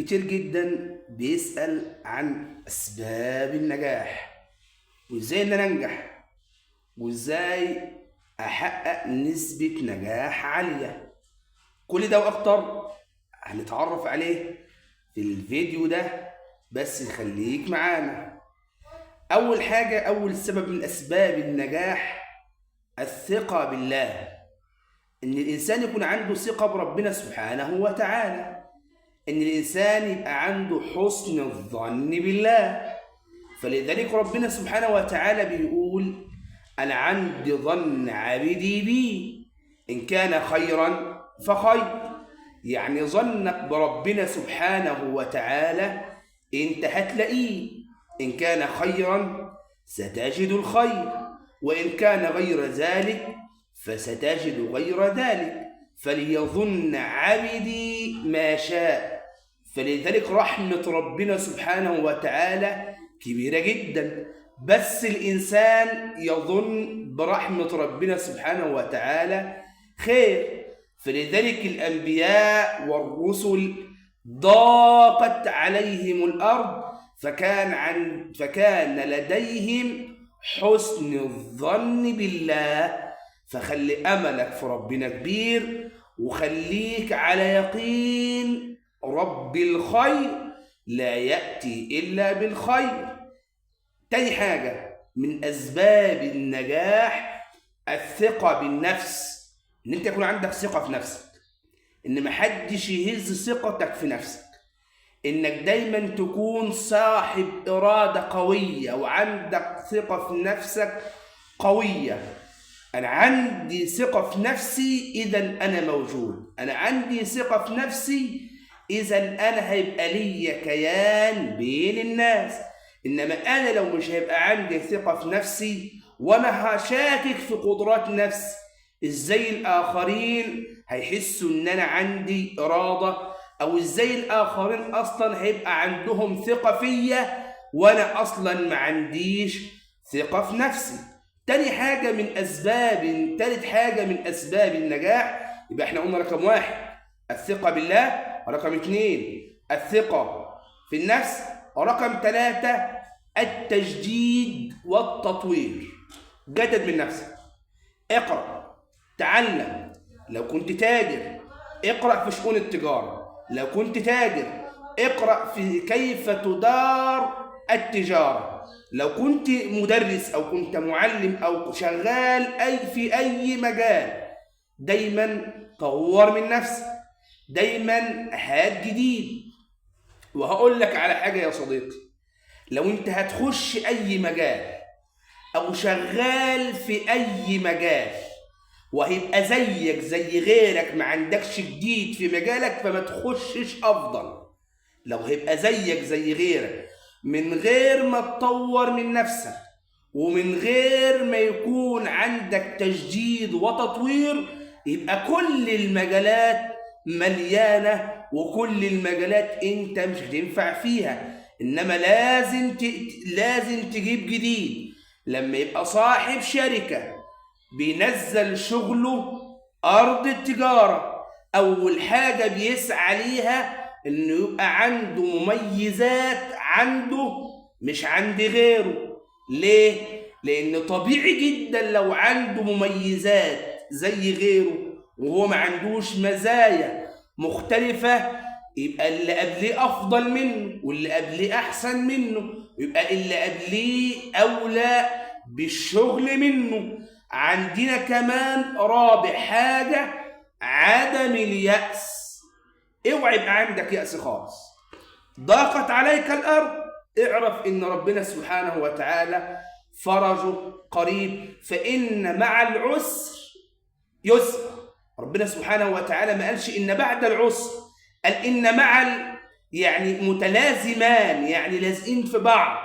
كتير جدا بيسأل عن أسباب النجاح وإزاي إن أنا أنجح وإزاي أحقق نسبة نجاح عالية. كل ده وأكتر هنتعرف عليه في الفيديو ده، بس خليك معانا. أول حاجة، أول سبب من أسباب النجاح الثقة بالله، إن الإنسان يكون عنده ثقة بربنا سبحانه وتعالى، إن الإنسان يبقى عنده حسن الظن بالله. فلذلك ربنا سبحانه وتعالى بيقول: أنا عند ظن عبدي بي إن كان خيرا فخير. يعني ظنك بربنا سبحانه وتعالى أنت هتلاقيه، إن كان خيرا ستجد الخير، وإن كان غير ذلك فستجد غير ذلك. فليظن عبدي ما شاء. فلذلك رحمة ربنا سبحانه وتعالى كبيرة جدا، بس الإنسان يظن برحمة ربنا سبحانه وتعالى خير. فلذلك الأنبياء والرسل ضاقت عليهم الأرض فكان لديهم حسن الظن بالله. فخلي أملك في ربنا كبير، وخليك على يقين رب الخير لا يأتي إلا بالخير. تاني حاجة من أسباب النجاح الثقة بالنفس، إن أنت يكون عندك ثقة في نفسك، إن محدش يهز ثقتك في نفسك، إنك دايما تكون صاحب إرادة قوية وعندك ثقة في نفسك قوية. أنا عندي ثقة في نفسي إذا أنا موجود، أنا عندي ثقة في نفسي إذا أنا هيبقى لي كيان بين الناس. إنما أنا لو مش هيبقى عندي ثقة في نفسي وأنا هشاكك في قدرات نفسي، إزاي الآخرين هيحسوا إن أنا عندي إرادة؟ أو إزاي الآخرين أصلا هيبقى عندهم ثقة فيا وأنا أصلا ما عنديش ثقة في نفسي؟ تالت حاجة من أسباب النجاح، يبقى إحنا قلنا رقم 1 الثقة بالله، رقم 2 الثقة في النفس، ورقم 3 التجديد والتطوير. جدد من نفسك، اقرأ، تعلم. لو كنت تاجر اقرأ في شؤون التجارة، لو كنت تاجر اقرأ في كيف تدار التجارة، لو كنت مدرس أو كنت معلم أو شغال في أي مجال، دايما طور من نفسك، دايما هات جديد. وهقول لك على حاجة يا صديقي، لو انت هتخش أي مجال أو شغال في أي مجال وهيبقى زيك زي غيرك ما عندكش جديد في مجالك، فما تخشش أفضل. لو هيبقى زيك زي غيرك من غير ما تطور من نفسك ومن غير ما يكون عندك تجديد وتطوير، يبقى كل المجالات مليانة وكل المجالات انت مش هتنفع فيها. انما لازم تجيب جديد. لما يبقى صاحب شركة بينزل شغله أرض التجارة، أول حاجة بيسعى ليها إنه يبقى عنده مميزات عنده مش عند غيره. ليه؟ لأن طبيعي جدا لو عنده مميزات زي غيره وهو ما عندوش مزايا مختلفة، يبقى اللي قبليه أفضل منه واللي قبليه أحسن منه، يبقى اللي قبليه أولى بالشغل منه. عندنا كمان رابع حاجة عدم اليأس. اوعى يبقى عندك يأس خالص. ضاقت عليك الأرض، اعرف إن ربنا سبحانه وتعالى فرجه قريب، فإن مع العسر يسر. ربنا سبحانه وتعالى ما قالش إن بعد العسر، قال إن يعني متلازمان، يعني لازقين في بعض.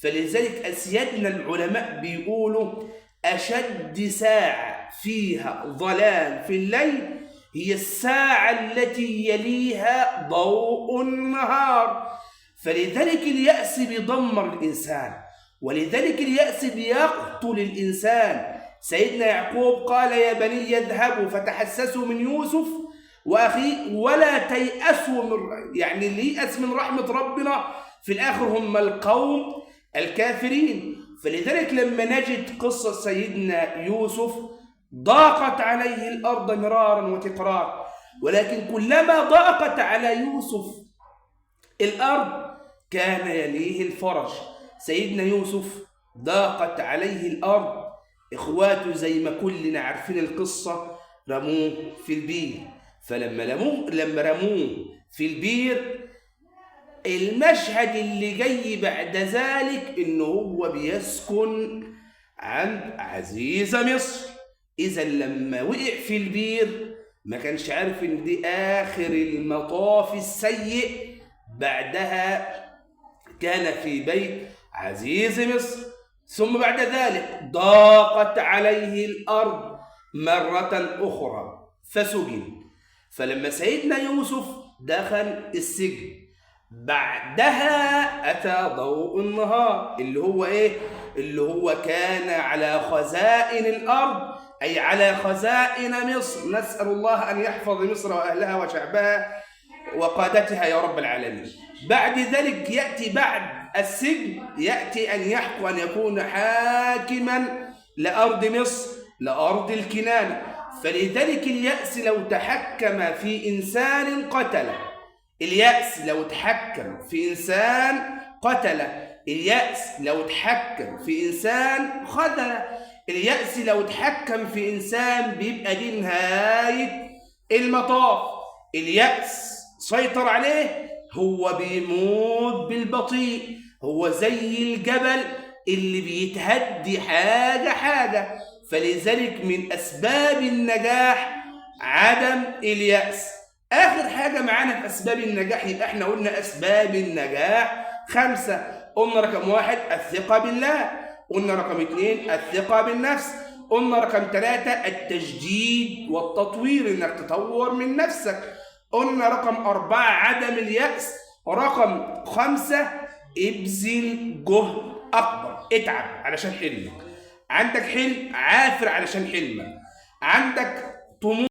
فلذلك أسيادنا العلماء بيقولوا أشد ساعة فيها ظلام في الليل هي الساعة التي يليها ضوء النهار. فلذلك اليأس بيدمر الإنسان، ولذلك اليأس بيقتل الإنسان. سيدنا يعقوب قال: يا بني اذهبوا فتحسسوا من يوسف وأخيه ولا تيأسوا يعني اللي ييأس من رحمة ربنا في الآخر هم القوم الكافرين. فلذلك لما نجد قصة سيدنا يوسف ضاقت عليه الأرض مرارا وتكرارا، ولكن كلما ضاقت على يوسف الأرض كان يليه الفرج. سيدنا يوسف ضاقت عليه الأرض، إخواته زي ما كلنا عارفين القصة رموه في البير. فلما رموه في البير، المشهد اللي جاي بعد ذلك إنه هو بيسكن عند عزيزة مصر. إذا لما وقع في البير ما كانش عارف إن دي آخر المطاف السيء، بعدها كان في بيت عزيز مصر. ثم بعد ذلك ضاقت عليه الأرض مرة أخرى فسجن. فلما سيدنا يوسف دخل السجن بعدها أتى ضوء النهار اللي هو إيه؟ اللي هو كان على خزائن الأرض، أي على خزائن مصر. نسأل الله أن يحفظ مصر وأهلها وشعبها وقادتها يا رب العالمين. بعد ذلك يأتي بعد السجن يأتي أن يحكم أن يكون حاكما لأرض مصر، لأرض الكنانة. فلذلك اليأس لو تحكم في إنسان قتله، اليأس لو تحكم في إنسان قتله، اليأس لو تحكم في إنسان خذله، اليأس لو تحكم في إنسان بيبقى دي نهاية المطاف. اليأس سيطر عليه هو بيموت بالبطيء، هو زي الجبل اللي بيتهدي حاجة حاجة. فلذلك من أسباب النجاح عدم اليأس. آخر حاجة معانا في أسباب النجاح، يبقى احنا قلنا أسباب النجاح 5. قلنا رقم 1 الثقة بالله، قلنا رقم 2 الثقة بالنفس، قلنا رقم 3 التجديد والتطوير، انك تطور من نفسك، قلنا رقم 4 عدم اليأس، رقم 5 ابذل جهد أكبر، اتعب علشان حلمك. عندك حلم عافر علشان حلمك، عندك طموح